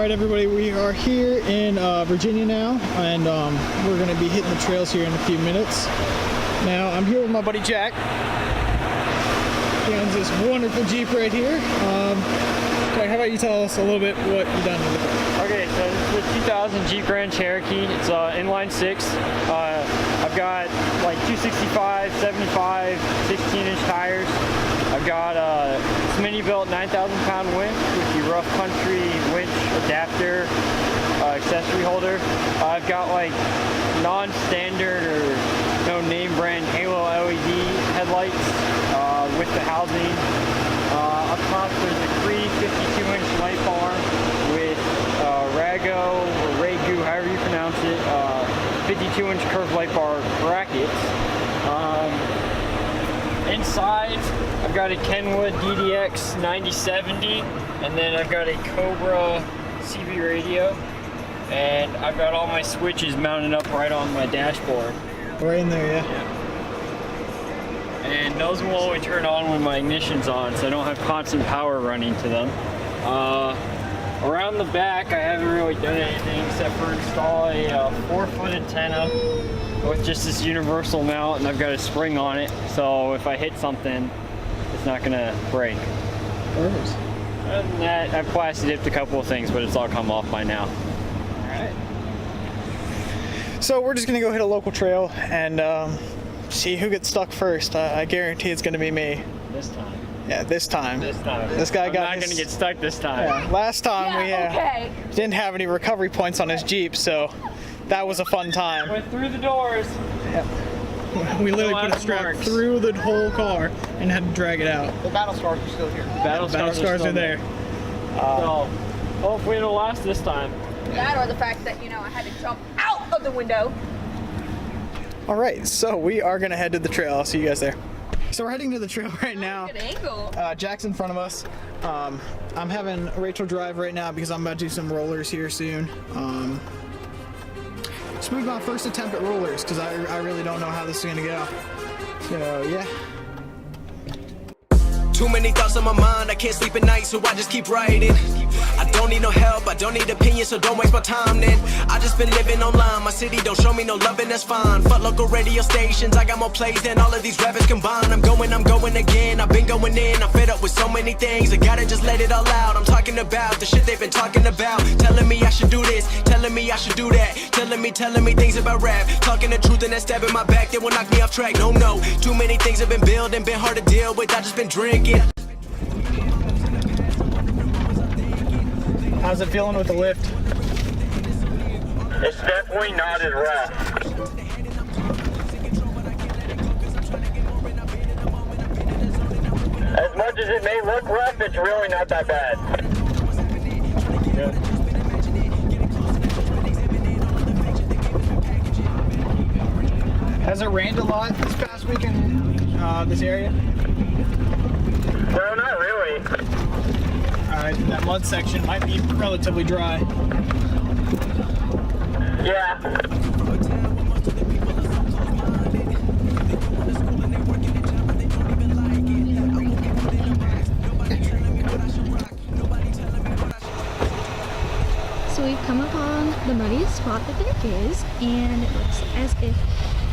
Alright everybody, we are here in Virginia now, and we're going to be hitting the trails here in a few minutes. Now, I'm here with my buddy Jack. He owns this wonderful Jeep right here. Jack, how about you tell us a little bit what you've done with it? Okay, so this is the 2000 Jeep Grand Cherokee. It's inline 6. I've got like 265, 75, 16-inch tires. I've got a Smitty-built 9,000-pound winch with the rough country winch adapter accessory holder. I've got like non-standard or no name brand Halo LED headlights with the housing. Up top there's a Cree 52-inch light bar with Rago or Ragu, however you pronounce it, 52-inch curved light bar brackets. Inside, I've got a Kenwood DDX 9070, and then I've got a Cobra CB radio, and I've got all my switches mounted up right on my dashboard. Right in there, yeah. And those will only turn on when my ignition's on, so I don't have constant power running to them. Around the back, I haven't really done anything except for install a 4-foot antenna with just this universal mount, and I've got a spring on it, so if I hit something, it's not gonna break. Perfect. Other than that, I've plastic dipped a couple of things, but it's all come off by now. Alright. So we're just gonna go hit a local trail and see who gets stuck first. I guarantee it's gonna be me. This time. Yeah, this time. This time. This guy I'm got not gonna get stuck this time. Yeah, last time we didn't have any recovery points on his Jeep, so that was a fun time. Went through the doors. Yep. We literally put a strap through the whole car and had to drag it out. The battle scars are still here. Battle scars are there. So, hopefully it'll last this time. That or the fact that, you know, I had to jump out of the window. All right, so we are gonna head to the trail. I'll see you guys there. So we're heading to the trail right now. Good angle. Jack's in front of us. I'm having Rachel drive right now because I'm about to do some rollers here soon. This will be my first attempt at rollers because I really don't know how this is gonna go. So yeah. Too many thoughts on my mind, I can't sleep at night, so I just keep writing. I don't need no help, I don't need opinions, so don't waste my time then. I just been living online, my city don't show me no loving, that's fine. Fuck local radio stations, I got more plays than all of these rappers combined. I'm going again, I've been going in, I'm fed up with so many things. I gotta just let it all out, I'm talking about the shit they've been talking about. Telling me I should do this, telling me I should do that. Telling me things about rap. Talking the truth and that stab in my back, they will knock me off track. No, too many things have been building, been hard to deal with, I just been drinking. How's it feeling with the lift? It's definitely not as rough. As much as it may look rough, it's really not that bad. Good. Has it rained a lot this past week in this area? No, not really. Alright, that mud section might be relatively dry. Yeah. So we've come upon the muddiest spot that there is, and it looks as if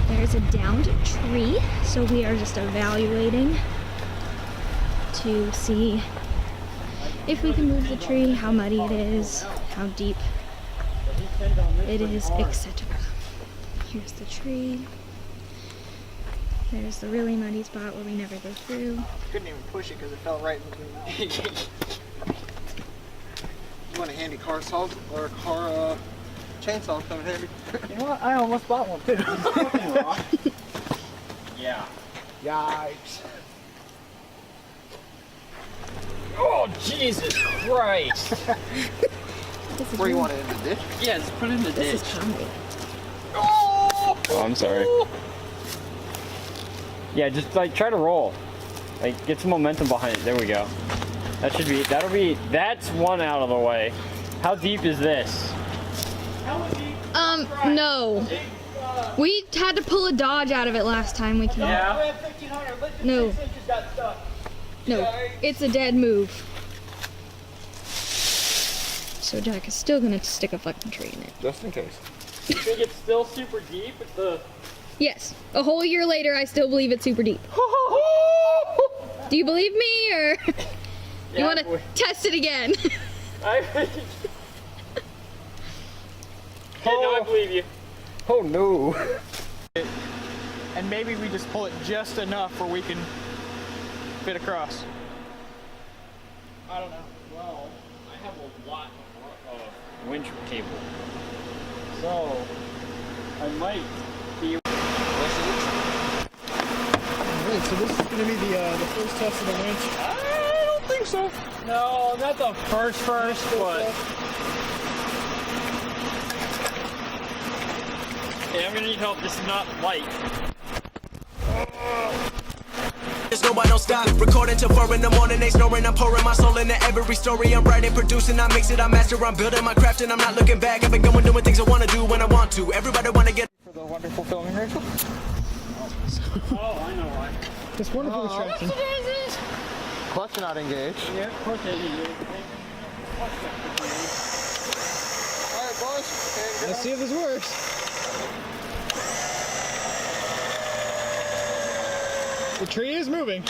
there's a downed tree. So we are just evaluating to see if we can move the tree, how muddy it is, how deep it is, etc. Here's the tree. There's the really muddy spot where we never go through. Couldn't even push it because it fell right in between. You want a handy car saw or a car chainsaw coming handy? You know what? I almost bought one too. Yeah. Yikes. Oh, Jesus Christ. Where you want it, in the ditch? Yeah, just put it in the ditch. This is comedy. Oh, I'm sorry. Yeah, just like try to roll. Like get some momentum behind it. There we go. That's one out of the way. How deep is this? No. We had to pull a Dodge out of it last time we came. Yeah. No. No, it's a dead move. So Jack is still gonna stick a fucking tree in it. Just in case. You think it's still super deep with the... Yes. A whole year later, I still believe it's super deep. Do you believe me, or you want to test it again? I believe you. Oh no. And maybe we just pull it just enough where we can fit across. I don't know. Well, I have a lot of winch cable. So, I might be... Alright, so this is going to be the first test of the winch. I don't think so. No, not the first, but... Yeah, I'm gonna need help. This is not light. There's no, I don't stop. Recording till 4 in the morning, they snoring. I'm pouring my soul into every story. I'm writing, producing, I mix it, I master. I'm building my craft and I'm not looking back. I've been going doing things I want to do when I want to. Everybody want to get For the wonderful filming, Rachel. Oh, I know why. This wonderful distraction. Clutch not engaged. Yeah, of course I need you. Alright, boys. Let's see if this works. The tree is moving.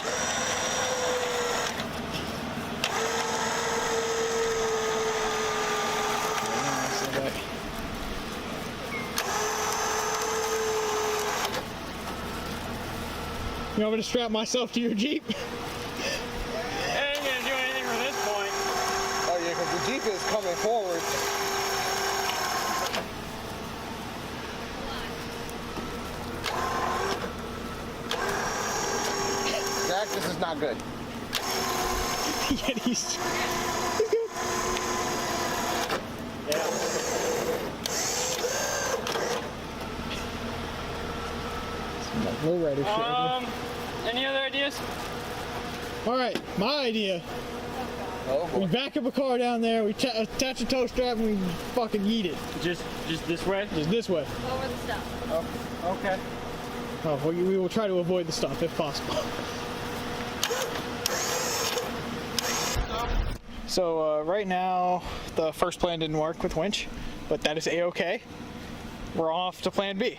You want me to strap myself to your Jeep? I ain't gonna do anything from this point. Oh yeah, because the Jeep is coming forward. Jack, this is not good. Yeah, he's good. Lowrider shit. Any other ideas? All right, my idea. Oh We boy. back up a car down there, we attach a tow strap, and we fucking yeet it. Just this way? Just this way. Over the stuff. Okay. Oh, we will try to avoid the stuff if possible. So right now, the first plan didn't work with winch, but that is a-okay. We're off to plan B.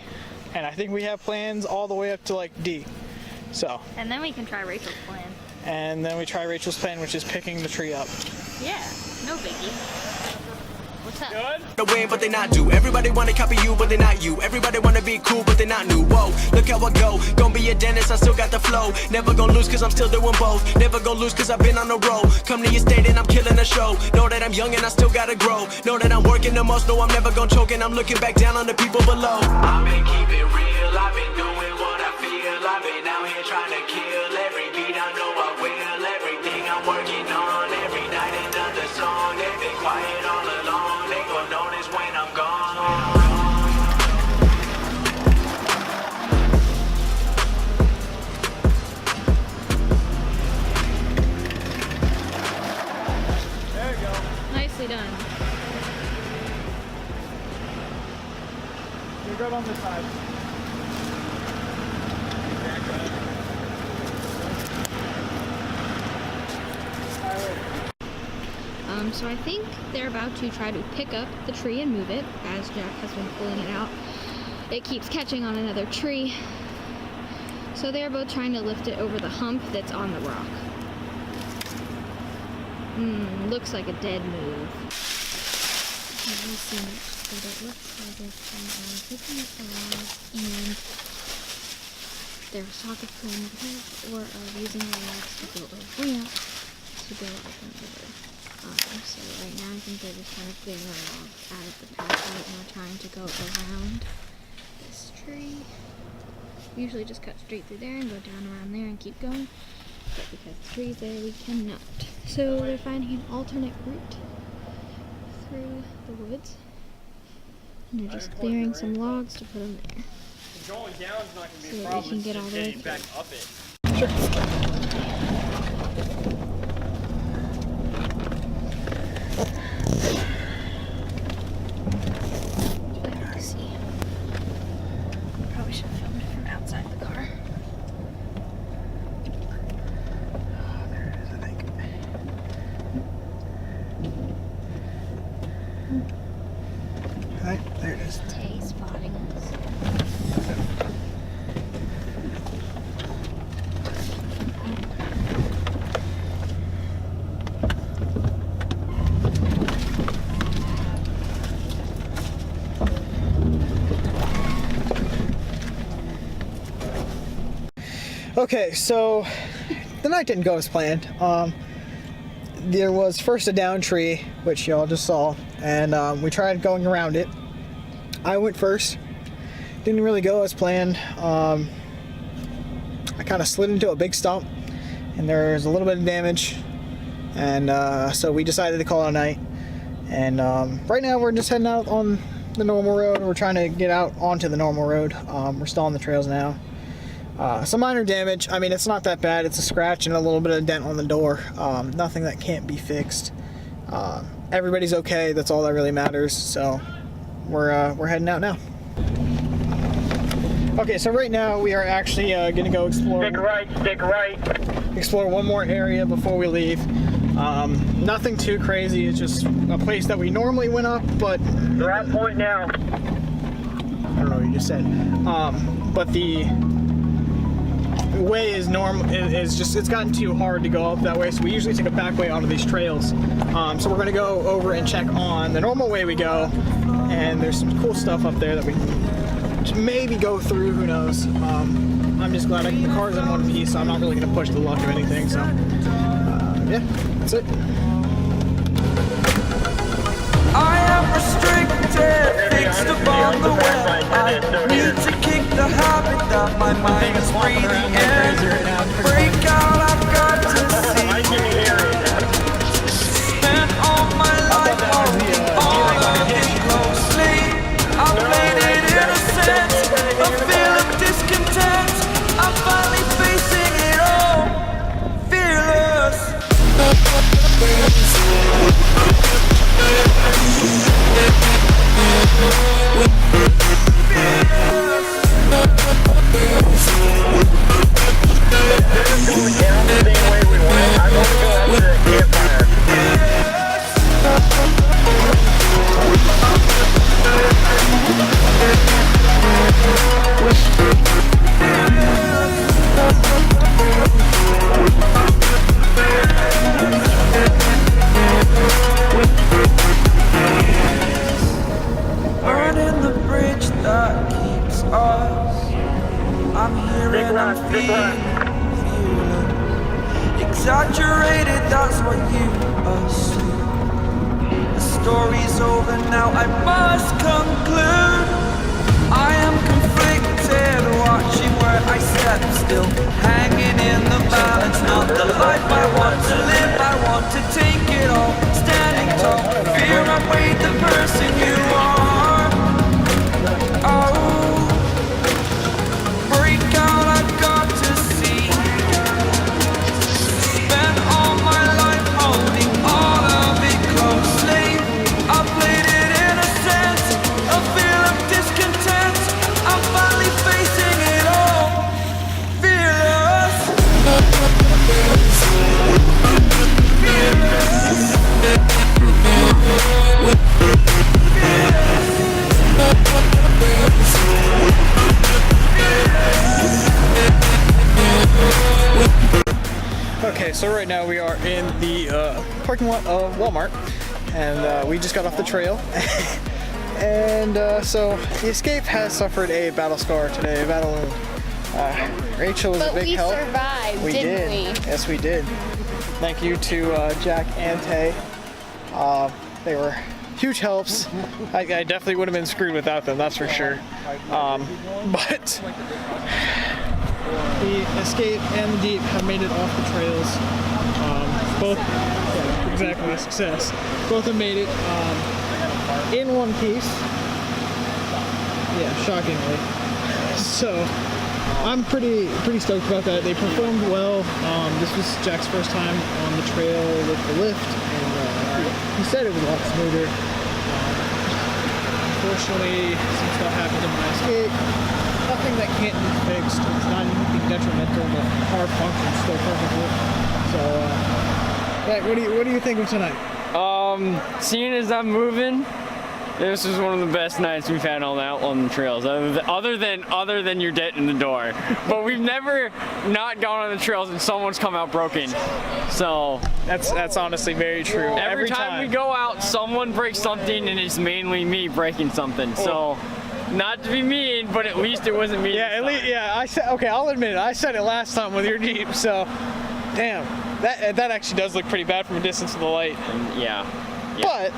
And I think we have plans all the way up to like D. So, And then we can try Rachel's plan. and then we try Rachel's plan, which is picking the tree up. Yeah, no biggie. What's up? Good? to win, but they not do. Everybody wanna copy you, but they not you. Everybody wanna be cool, but they not new. Whoa, look how I go. Gonna be a dentist, I still got the flow. Never gonna lose, cause I'm still doing both. Never gonna lose, cause I've been on the road. Come to your state and I'm killing the show. Know that I'm young and I still gotta grow. Know that I'm working the most, know I'm never gonna choke. And I'm looking back down on the people below. I've been keeping real, I've been doing what I feel. I've been out here trying to kill every beat, I know I will. Everything I'm working on, every night another song. They've been quiet all along, they gon' notice when I'm gone. Nicely done. You're good on this side. So I think they're about to try to pick up the tree and move it, as Jack has been pulling it out. It keeps catching on another tree. So they're both trying to lift it over the hump that's on the rock. Looks like a dead move. We'll see next, but it looks like it's picking up the log and they're socket pulling it or using the logs to build a ramp to go up and over. So right now I think they're just trying to clear the logs out of the pathway and we're trying to go around this tree. We usually just cut straight through there and go down around there and keep going. But because the tree's there, we cannot. So they're finding an alternate route through the woods. And they're just clearing some logs to put them there. Going down is not going to be So a that problem. we can It's get just all the way getting back up it. Let's see. Probably should have filmed it from outside the car. There it is, I think. Okay, so the night didn't go as planned. There was first a down tree, which y'all just saw, and we tried going around it. I went first. Didn't really go as planned. I kind of slid into a big stump, and there's a little bit of damage, and so we decided to call it a night. And right now we're just heading out on the normal road. We're trying to get out onto the normal road. We're still on the trails now. Some minor damage. I mean, it's not that bad. It's a scratch and a little bit of dent on the door. Nothing that can't be fixed. Everybody's okay. That's all that really matters. So we're heading out now. Okay, so right now we are actually gonna go explore. Stick right. Explore one more area before we leave. Nothing too crazy. It's just a place that we normally went up, but We're at point now. I don't know what you just said. But the way is it's gotten too hard to go up that way, so we usually take a back way onto these trails. So we're gonna go over and check on the normal way we go, and there's some cool stuff up there that we can maybe go through, who knows. I'm just glad the car's in one piece, so I'm not really gonna push the luck of anything, so yeah, that's it. I am restricted, fixed upon the web. I need to kick the habit that my mind is breathing in. Break out, I've got to see. Spent all my life holding all of it closely. I played it innocent, a feel of discontent. I'm finally facing it all, fearless. Burning the bridge that keeps us. I'm here and I'm feeling. Exaggerated, that's what you assume. The story's over now, I must conclude. I am conflicted, watching where I step still, hanging in the balance. Not the life I want to live, I want to take it all. Standing tall, fear I weighed the person you are. Oh, break out, I've got to see. Spent all my life holding all of it closely. I played it innocent, a feel of discontent. I'm finally facing it all, fearless. Okay, so right now we are in the parking lot of Walmart, and we just got off the trail. And so the Escape has suffered a battle scar today, a battle wound. Rachel was a big help. But we survived, We didn't did. we? Yes, we did. Thank you to Jack and Tay. They were huge helps. I definitely would have been screwed without them, that's for sure. But the Escape and the Deep have made it off the trails. Both, yeah, exactly a success. Both have made it in one piece. Yeah, shockingly. So I'm pretty stoked about that. They performed well. This was Jack's first time on the trail with the lift, and he said it was a lot smoother. Unfortunately, some stuff happened in my Escape. Nothing that can't be fixed. It's not anything detrimental. The car functions still perfectly. So, yeah, what do you think of tonight? Seeing as I'm moving, this was one of the best nights we've had on the trails, other than your debt in the door. But we've never not gone on the trails and someone's come out broken. So That's honestly very true. every time we go out, someone breaks something, and it's mainly me breaking something. So Not to be mean, but at least it wasn't me. Yeah, at least, yeah. I said, okay, I'll admit it. I said it last time with your Jeep, so damn, that actually does look pretty bad from a distance of the light. Yeah. But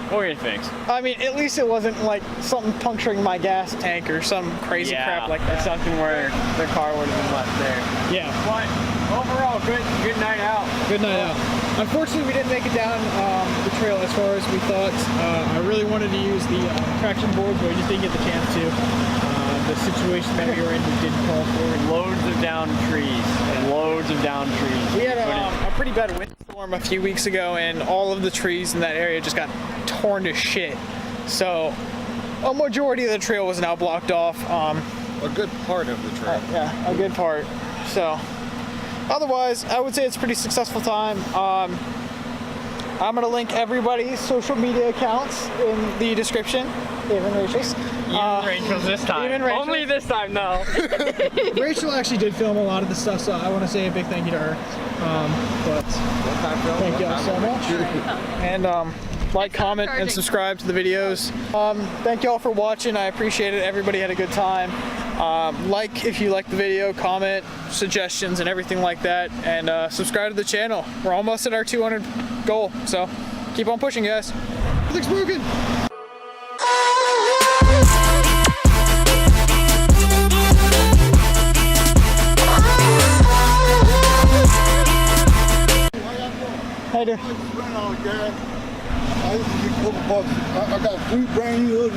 what we're gonna fix. I mean, at least it wasn't like something puncturing my gas tank or some crazy crap like that. Something where the car would have been left there. Yeah. But overall, good night out. Good night out. Unfortunately, we didn't make it down the trail as far as we thought. I really wanted to use the traction board, but we just didn't get the chance to. The situation that we were in didn't call for it. Loads of downed trees. Loads of downed trees. We had a pretty bad windstorm a few weeks ago, and all of the trees in that area just got torn to shit. So a majority of the trail was now blocked off. A good part of the trail. Yeah, a good part. So otherwise, I would say it's a pretty successful time. I'm gonna link everybody's social media accounts in the description. Even Rachel's. Even Rachel's this time. Even Rachel's. Only this time, no. Rachel actually did film a lot of the stuff, so I want to say a big thank you to her. But thank you all so much. And like, comment, and subscribe to the videos. Thank you all for watching. I appreciate it. Everybody had a good time. Like if you like the video, comment, suggestions, and everything like that. And subscribe to the channel. We're almost at our 200 goal, so keep on pushing, guys. Looks broken. How you doing? I got 3 brand new